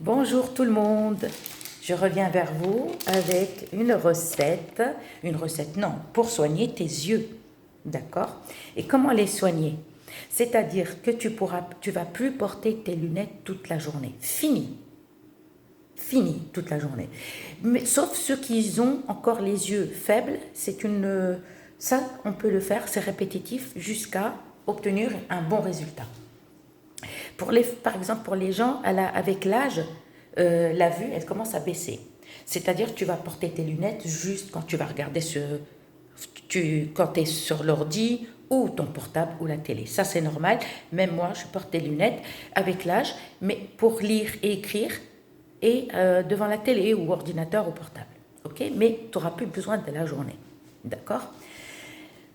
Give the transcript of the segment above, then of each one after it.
Bonjour tout le monde, je reviens vers vous avec une recette non, pour soigner tes yeux, d'accord? Et comment les soigner? C'est-à-dire que tu vas plus porter tes lunettes toute la journée, fini toute la journée. Mais, sauf ceux qui ont encore les yeux faibles, ça on peut le faire, c'est répétitif jusqu'à obtenir un bon résultat. Par exemple, pour les gens, avec l'âge, la vue, elle commence à baisser. C'est-à-dire que tu vas porter tes lunettes juste quand tu vas regarder quand tu es sur l'ordi ou ton portable ou la télé. Ça, c'est normal. Même moi, je porte des lunettes avec l'âge, mais pour lire et écrire, et devant la télé ou ordinateur ou portable. Ok? Mais tu n'auras plus besoin de la journée. D'accord?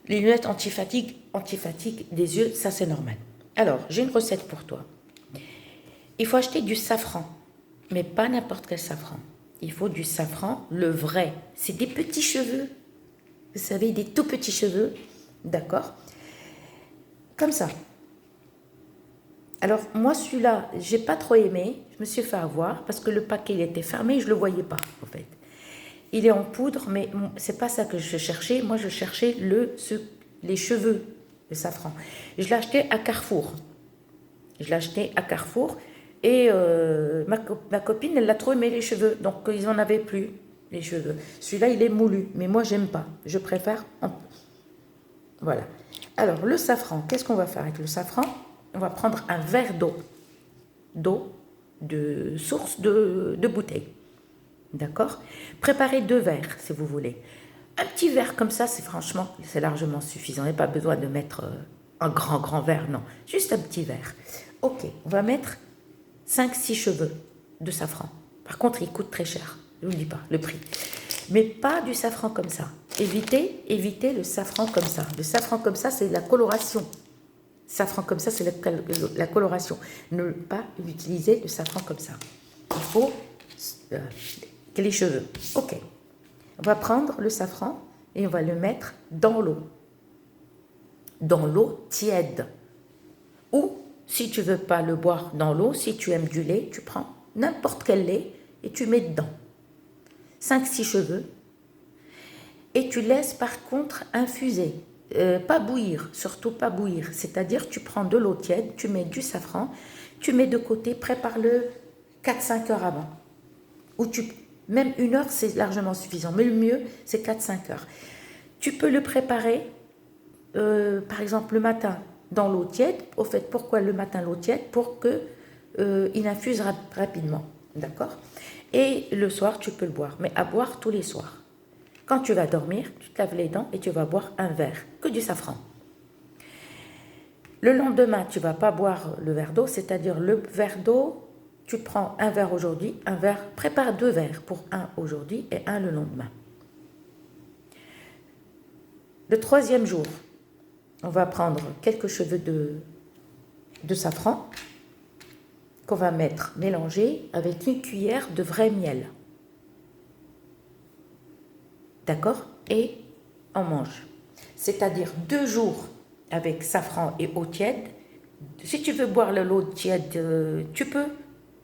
Les lunettes anti-fatigue des yeux, ça, c'est normal. Alors, j'ai une recette pour toi. Il faut acheter du safran, mais pas n'importe quel safran. Il faut du safran, le vrai. C'est des petits cheveux. Vous savez, des tout petits cheveux. D'accord? Comme ça. Alors, moi, celui-là, j'ai pas trop aimé. Je me suis fait avoir parce que le paquet, il était fermé et je le voyais pas, en fait. Il est en poudre, mais c'est pas ça que je cherchais. Moi, je cherchais les cheveux, le safran. Je l'ai acheté à Carrefour. Et ma copine, elle l'a trop aimé les cheveux, donc ils n'en avaient plus, les cheveux. Celui-là, il est moulu, mais moi, j'aime pas. Je préfère... Voilà. Alors, le safran, qu'est-ce qu'on va faire avec le safran? On va prendre un verre d'eau de source de bouteille. D'accord? Préparez 2 verres, si vous voulez. Un petit verre comme ça, c'est largement suffisant. Il n'y a pas besoin de mettre un grand verre, non. Juste un petit verre. Ok, on va mettre 5-6 cheveux de safran. Par contre, il coûte très cher. Je ne vous dis pas le prix. Mais pas du safran comme ça. Évitez le safran comme ça. Le safran comme ça, c'est la coloration. Safran comme ça, c'est la coloration. Ne pas utiliser le safran comme ça. Il faut que les cheveux. Ok. On va prendre le safran et on va le mettre dans l'eau. Dans l'eau tiède. Ou, si tu ne veux pas le boire dans l'eau, si tu aimes du lait, tu prends n'importe quel lait et tu mets dedans. 5-6 cheveux. Et tu laisses par contre infuser. Pas bouillir, surtout pas bouillir. C'est-à-dire tu prends de l'eau tiède, tu mets du safran, tu mets de côté, prépare-le 4-5 heures avant. Même 1 heure, c'est largement suffisant. Mais le mieux, c'est 4-5 heures. Tu peux le préparer, par exemple, le matin dans l'eau tiède. Au fait, pourquoi le matin l'eau tiède? Pour qu'il infuse rapidement. D'accord? Et le soir, tu peux le boire. Mais à boire tous les soirs. Quand tu vas dormir, tu te laves les dents et tu vas boire un verre, que du safran. Le lendemain, tu ne vas pas boire le verre d'eau, c'est-à-dire le verre d'eau, tu prends un verre aujourd'hui, prépare 2 verres pour un aujourd'hui et un le lendemain. Le 3e jour, on va prendre quelques cheveux de safran qu'on va mélanger avec une cuillère de vrai miel. D'accord? Et on mange. C'est-à-dire 2 jours avec safran et eau tiède. Si tu veux boire l'eau tiède, tu peux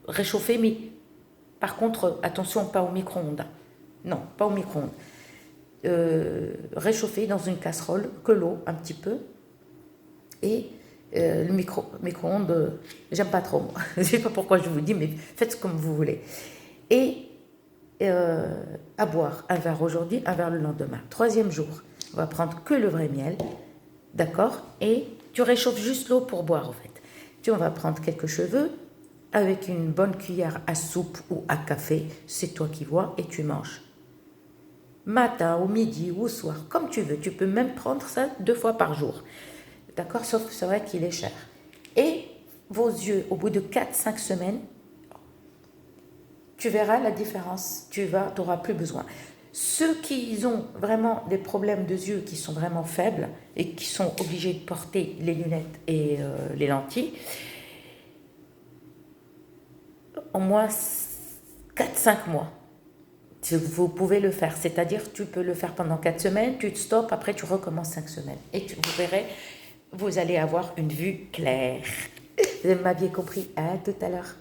réchauffer, mais par contre, attention, pas au micro-ondes. Non, pas au micro-ondes. Réchauffer dans une casserole, que l'eau un petit peu. Et le micro-ondes, j'aime pas trop. Je ne sais pas pourquoi je vous dis, mais faites comme vous voulez. Et à boire un verre aujourd'hui, un verre le lendemain. 3e jour, on va prendre que le vrai miel, d'accord? Et tu réchauffes juste l'eau pour boire, en fait. On va prendre quelques cheveux avec une bonne cuillère à soupe ou à café, c'est toi qui vois, et tu manges. Matin, au midi ou au soir, comme tu veux. Tu peux même prendre ça 2 fois par jour. D'accord? Sauf que c'est vrai qu'il est cher. Et vos yeux, au bout de 4-5 semaines, tu verras la différence, tu n'auras plus besoin. Ceux qui ont vraiment des problèmes de yeux qui sont vraiment faibles et qui sont obligés de porter les lunettes et les lentilles, au moins 4-5 mois, vous pouvez le faire. C'est-à-dire tu peux le faire pendant 4 semaines, tu te stoppes, après tu recommences 5 semaines. Et vous verrez, vous allez avoir une vue claire. Vous m'aviez compris? À tout à l'heure.